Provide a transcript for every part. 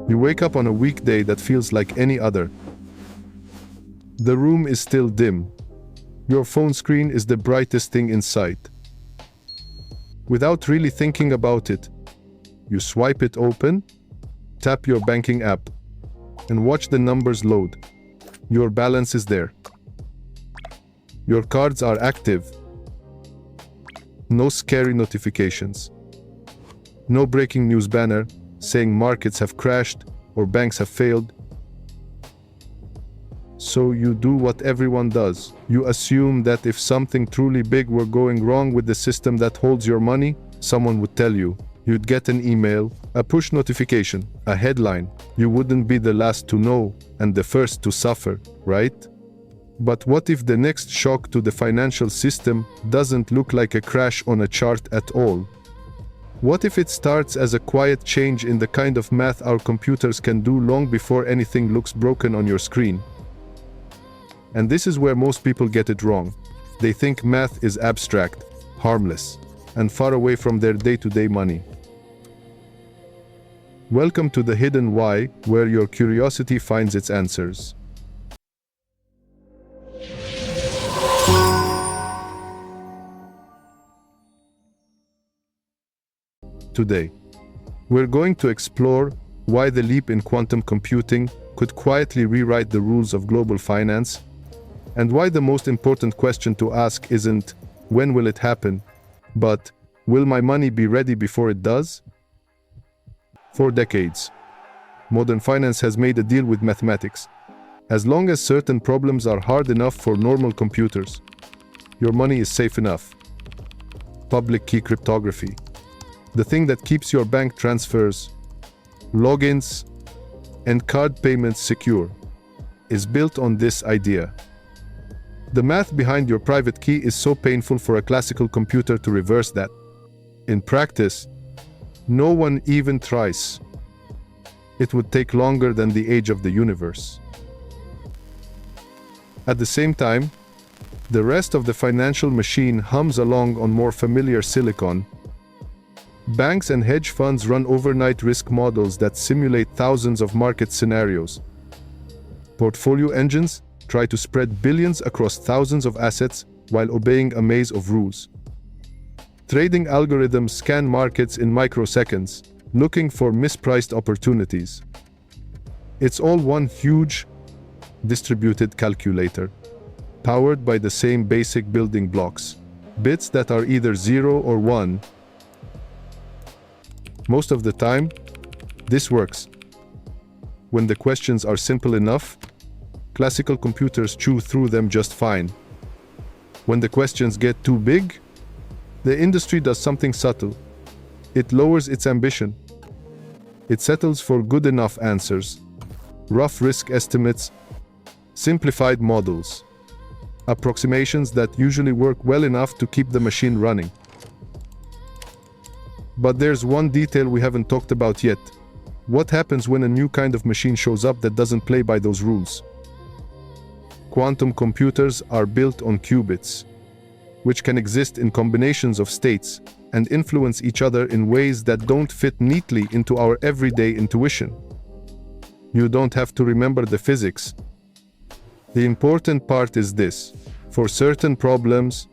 You wake up on a weekday that feels like any other. The room is still dim. Your phone screen is the brightest thing in sight. Without really thinking about it, you swipe it open, tap your banking app, and watch the numbers load. Your balance is there. Your cards are active. No scary notifications. No breaking news banner saying markets have crashed or banks have failed. So you do what everyone does. You assume that if something truly big were going wrong with the system that holds your money, someone would tell you. You'd get an email, a push notification, a headline. You wouldn't be the last to know and the first to suffer, right? But what if the next shock to the financial system doesn't look like a crash on a chart at all? What if it starts as a quiet change in the kind of math our computers can do long before anything looks broken on your screen? And this is where most people get it wrong. They think math is abstract, harmless, and far away from their day-to-day money. Welcome to the Hidden Why, where your curiosity finds its answers. Today, we're going to explore why the leap in quantum computing could quietly rewrite the rules of global finance, and why the most important question to ask isn't, when will it happen, but, will my money be ready before it does? For decades, modern finance has made a deal with mathematics. As long as certain problems are hard enough for normal computers, your money is safe enough. Public key cryptography, the thing that keeps your bank transfers, logins, and card payments secure, is built on this idea. The math behind your private key is so painful for a classical computer to reverse that. In practice, no one even tries. It would take longer than the age of the universe. At the same time, the rest of the financial machine hums along on more familiar silicon. Banks and hedge funds run overnight risk models that simulate thousands of market scenarios. Portfolio engines try to spread billions across thousands of assets while obeying a maze of rules. Trading algorithms scan markets in microseconds, looking for mispriced opportunities. It's all one huge, distributed calculator, powered by the same basic building blocks, bits that are either 0 or 1. Most of the time, this works. When the questions are simple enough, classical computers chew through them just fine. When the questions get too big, the industry does something subtle. It lowers its ambition. It settles for good enough answers, rough risk estimates, simplified models, approximations that usually work well enough to keep the machine running. But there's one detail we haven't talked about yet. What happens when a new kind of machine shows up that doesn't play by those rules? Quantum computers are built on qubits, which can exist in combinations of states and influence each other in ways that don't fit neatly into our everyday intuition. You don't have to remember the physics. The important part is this: for certain problems,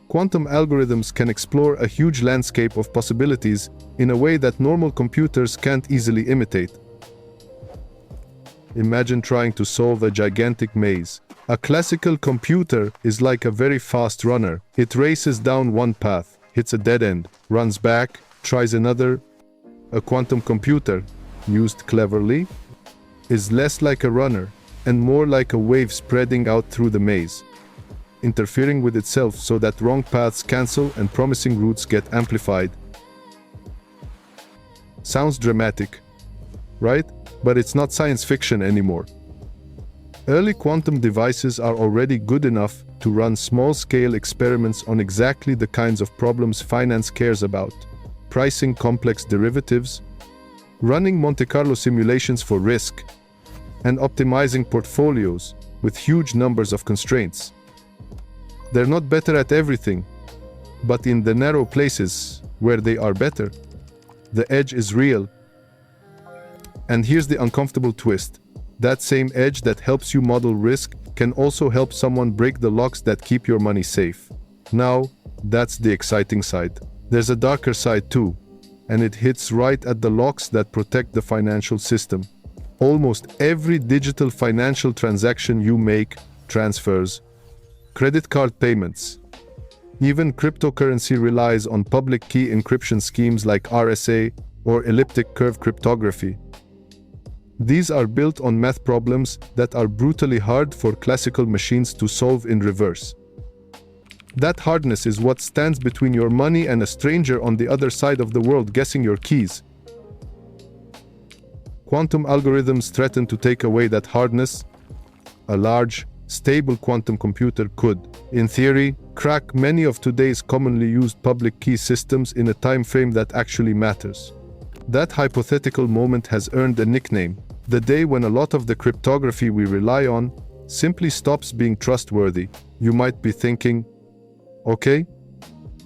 quantum algorithms can explore a huge landscape of possibilities in a way that normal computers can't easily imitate. Imagine trying to solve a gigantic maze. A classical computer is like a very fast runner. It races down one path, hits a dead end, runs back, tries another. A quantum computer, used cleverly, is less like a runner and more like a wave spreading out through the maze, interfering with itself so that wrong paths cancel and promising routes get amplified. Sounds dramatic, right? But it's not science fiction anymore. Early quantum devices are already good enough to run small-scale experiments on exactly the kinds of problems finance cares about: pricing complex derivatives, running Monte Carlo simulations for risk, and optimizing portfolios with huge numbers of constraints. They're not better at everything, but in the narrow places where they are better, the edge is real. And here's the uncomfortable twist. That same edge that helps you model risk can also help someone break the locks that keep your money safe. Now, that's the exciting side. There's a darker side too, and it hits right at the locks that protect the financial system. Almost every digital financial transaction you make, transfers, credit card payments, even cryptocurrency relies on public key encryption schemes like RSA or elliptic curve cryptography. These are built on math problems that are brutally hard for classical machines to solve in reverse. That hardness is what stands between your money and a stranger on the other side of the world guessing your keys. Quantum algorithms threaten to take away that hardness. A large, stable quantum computer could, in theory, crack many of today's commonly used public key systems in a time frame that actually matters. That hypothetical moment has earned a nickname: the day when a lot of the cryptography we rely on simply stops being trustworthy. You might be thinking, okay,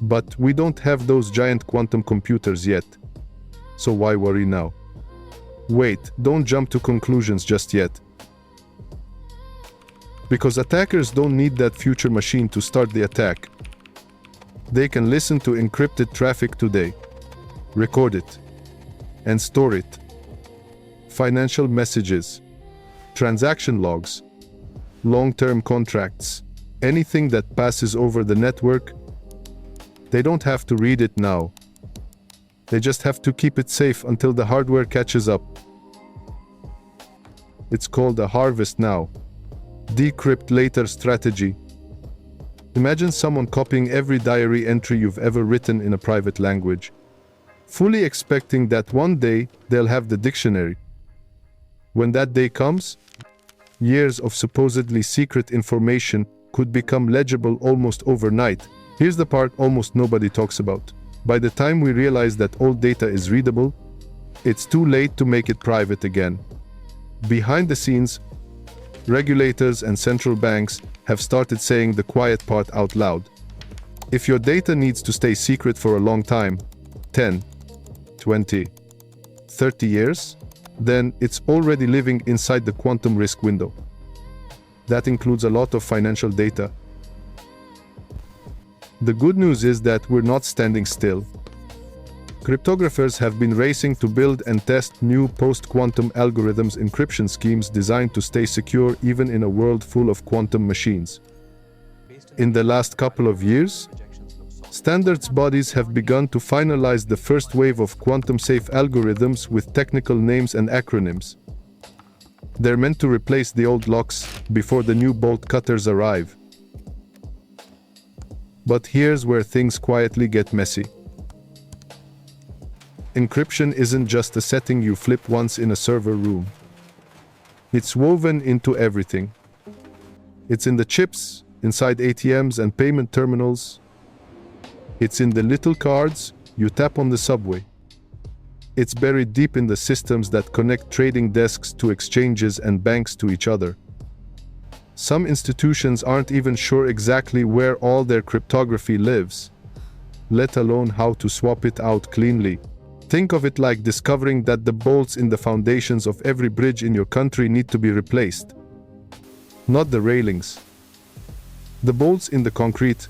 but we don't have those giant quantum computers yet. So why worry now? Wait, don't jump to conclusions just yet. Because attackers don't need that future machine to start the attack. They can listen to encrypted traffic today, record it, and store it. Financial messages, transaction logs, long-term contracts, anything that passes over the network. They don't have to read it now. They just have to keep it safe until the hardware catches up. It's called a harvest now, decrypt later strategy. Imagine someone copying every diary entry you've ever written in a private language, fully expecting that one day they'll have the dictionary. When that day comes, years of supposedly secret information could become legible almost overnight. Here's the part almost nobody talks about. By the time we realize that all data is readable, it's too late to make it private again. Behind the scenes, regulators and central banks have started saying the quiet part out loud. If your data needs to stay secret for a long time, 10, 20, 30 years, then it's already living inside the quantum risk window. That includes a lot of financial data. The good news is that we're not standing still. Cryptographers have been racing to build and test new post-quantum algorithms encryption schemes designed to stay secure even in a world full of quantum machines. In the last couple of years, standards bodies have begun to finalize the first wave of quantum-safe algorithms with technical names and acronyms. They're meant to replace the old locks before the new bolt cutters arrive. But here's where things quietly get messy. Encryption isn't just a setting you flip once in a server room. It's woven into everything. It's in the chips, inside ATMs and payment terminals. It's in the little cards you tap on the subway. It's buried deep in the systems that connect trading desks to exchanges and banks to each other. Some institutions aren't even sure exactly where all their cryptography lives, let alone how to swap it out cleanly. Think of it like discovering that the bolts in the foundations of every bridge in your country need to be replaced. Not the railings. The bolts in the concrete.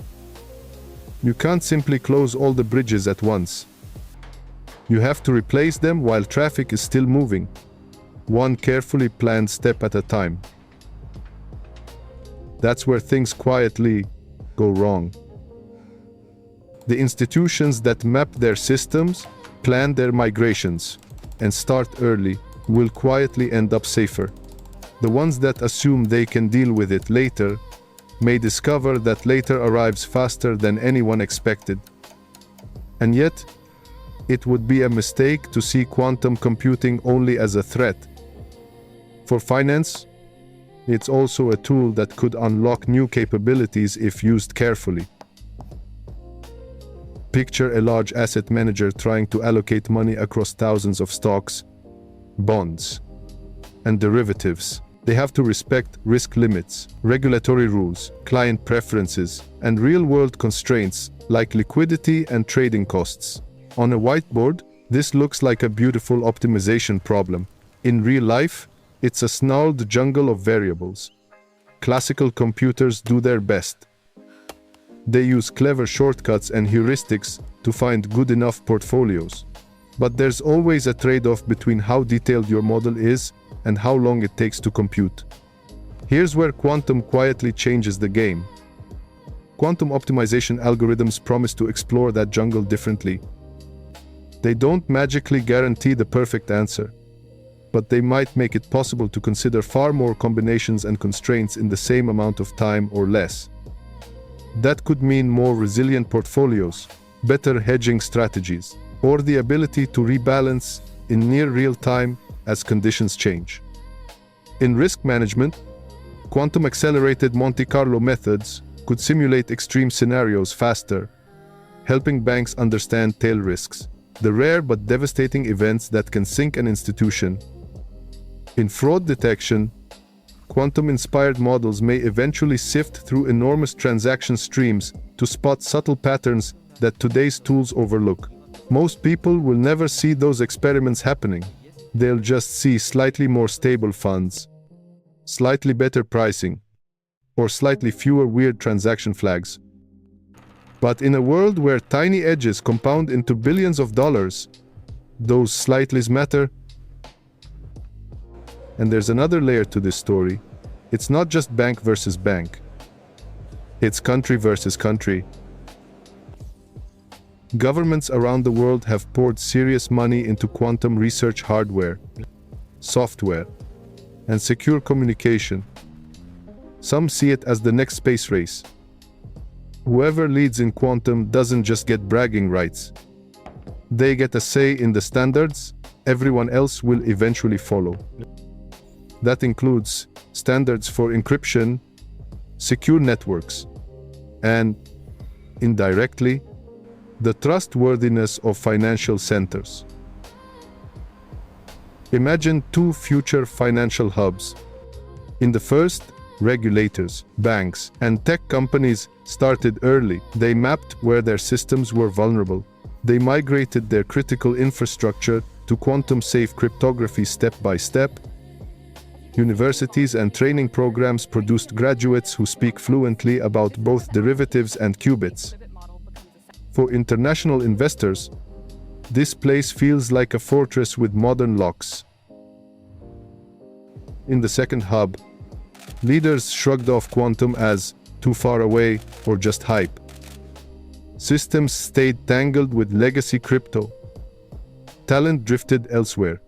You can't simply close all the bridges at once. You have to replace them while traffic is still moving, one carefully planned step at a time. That's where things quietly go wrong. The institutions that map their systems, plan their migrations, and start early will quietly end up safer. The ones that assume they can deal with it later may discover that later arrives faster than anyone expected. And yet, it would be a mistake to see quantum computing only as a threat. For finance, it's also a tool that could unlock new capabilities if used carefully. Picture a large asset manager trying to allocate money across thousands of stocks, bonds, and derivatives. They have to respect risk limits, regulatory rules, client preferences, and real-world constraints like liquidity and trading costs. On a whiteboard, this looks like a beautiful optimization problem. In real life, it's a snarled jungle of variables. Classical computers do their best. They use clever shortcuts and heuristics to find good enough portfolios. But there's always a trade-off between how detailed your model is and how long it takes to compute. Here's where quantum quietly changes the game. Quantum optimization algorithms promise to explore that jungle differently. They don't magically guarantee the perfect answer, but they might make it possible to consider far more combinations and constraints in the same amount of time or less. That could mean more resilient portfolios, better hedging strategies, or the ability to rebalance in near real time as conditions change. In risk management, quantum-accelerated Monte Carlo methods could simulate extreme scenarios faster, helping banks understand tail risks, the rare but devastating events that can sink an institution. In fraud detection, quantum-inspired models may eventually sift through enormous transaction streams to spot subtle patterns that today's tools overlook. Most people will never see those experiments happening. They'll just see slightly more stable funds, slightly better pricing, or slightly fewer weird transaction flags. But in a world where tiny edges compound into billions of dollars, those slightlies matter. And there's another layer to this story. It's not just bank versus bank. It's country versus country. Governments around the world have poured serious money into quantum research hardware, software, and secure communication. Some see it as the next space race. Whoever leads in quantum doesn't just get bragging rights. They get a say in the standards everyone else will eventually follow. That includes standards for encryption, secure networks, and, indirectly, the trustworthiness of financial centers. Imagine two future financial hubs. In the first, regulators, banks, and tech companies started early. They mapped where their systems were vulnerable. They migrated their critical infrastructure to quantum-safe cryptography step by step. Universities and training programs produced graduates who speak fluently about both derivatives and qubits. For international investors, this place feels like a fortress with modern locks. In the second hub, leaders shrugged off quantum as too far away or just hype. Systems stayed tangled with legacy crypto. Talent drifted elsewhere.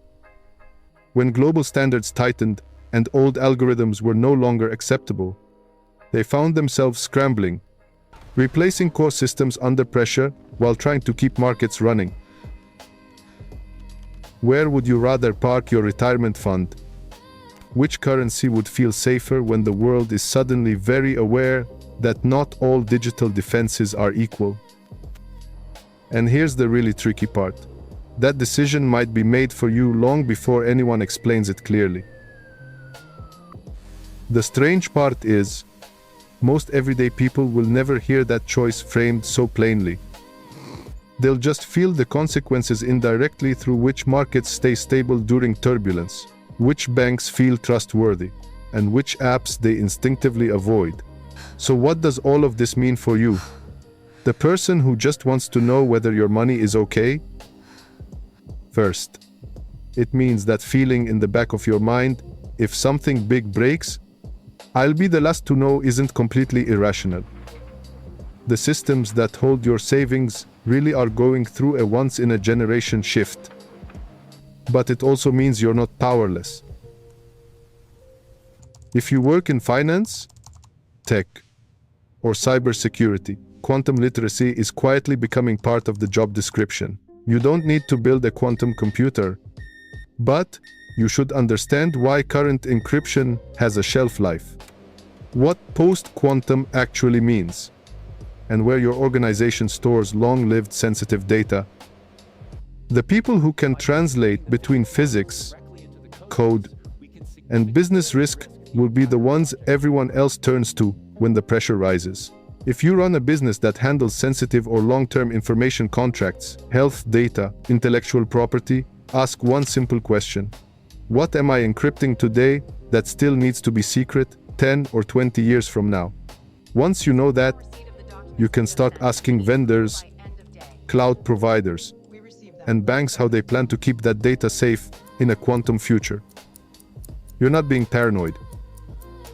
When global standards tightened and old algorithms were no longer acceptable, they found themselves scrambling, replacing core systems under pressure while trying to keep markets running. Where would you rather park your retirement fund? Which currency would feel safer when the world is suddenly very aware that not all digital defenses are equal? And here's the really tricky part. That decision might be made for you long before anyone explains it clearly. The strange part is, most everyday people will never hear that choice framed so plainly. They'll just feel the consequences indirectly through which markets stay stable during turbulence, which banks feel trustworthy, and which apps they instinctively avoid. So what does all of this mean for you? The person who just wants to know whether your money is okay? First, it means that feeling in the back of your mind, if something big breaks, I'll be the last to know isn't completely irrational. The systems that hold your savings really are going through a once-in-a-generation shift. But it also means you're not powerless. If you work in finance, tech, or cybersecurity, quantum literacy is quietly becoming part of the job description. You don't need to build a quantum computer, but you should understand why current encryption has a shelf life, what post-quantum actually means, and where your organization stores long-lived sensitive data. The people who can translate between physics, code, and business risk will be the ones everyone else turns to when the pressure rises. If you run a business that handles sensitive or long-term information contracts, health data, intellectual property, ask one simple question. What am I encrypting today that still needs to be secret 10 or 20 years from now? Once you know that, you can start asking vendors, cloud providers, and banks how they plan to keep that data safe in a quantum future. You're not being paranoid.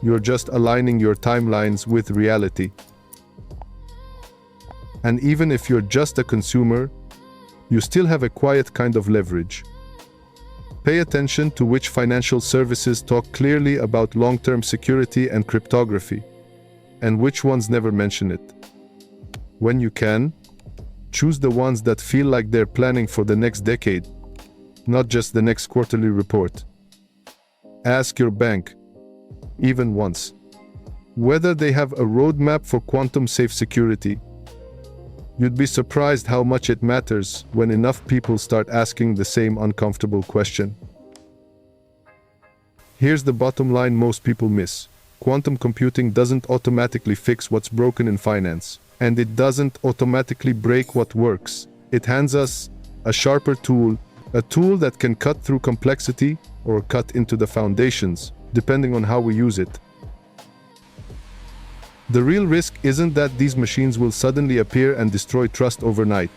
You're just aligning your timelines with reality. And even if you're just a consumer, you still have a quiet kind of leverage. Pay attention to which financial services talk clearly about long-term security and cryptography, and which ones never mention it. When you can, choose the ones that feel like they're planning for the next decade, not just the next quarterly report. Ask your bank, even once, whether they have a roadmap for quantum-safe security. You'd be surprised how much it matters when enough people start asking the same uncomfortable question. Here's the bottom line most people miss. Quantum computing doesn't automatically fix what's broken in finance, and it doesn't automatically break what works. It hands us a sharper tool, a tool that can cut through complexity or cut into the foundations, depending on how we use it. The real risk isn't that these machines will suddenly appear and destroy trust overnight.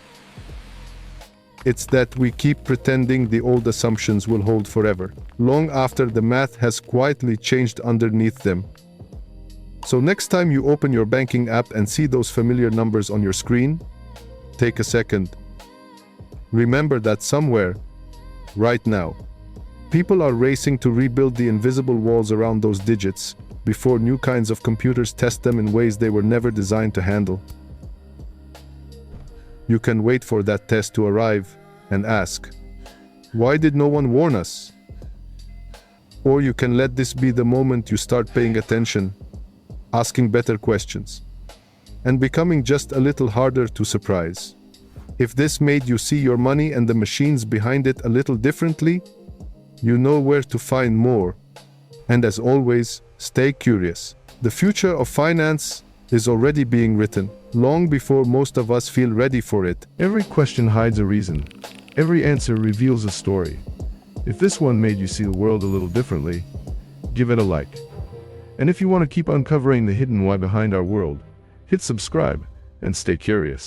It's that we keep pretending the old assumptions will hold forever, long after the math has quietly changed underneath them. So next time you open your banking app and see those familiar numbers on your screen, take a second. Remember that somewhere, right now, people are racing to rebuild the invisible walls around those digits before new kinds of computers test them in ways they were never designed to handle. You can wait for that test to arrive and ask, why did no one warn us? Or you can let this be the moment you start paying attention, asking better questions, and becoming just a little harder to surprise. If this made you see your money and the machines behind it a little differently, you know where to find more. And as always, stay curious. The future of finance is already being written, long before most of us feel ready for it. Every question hides a reason. Every answer reveals a story. If this one made you see the world a little differently, give it a like. And if you want to keep uncovering the hidden why behind our world, hit subscribe and stay curious.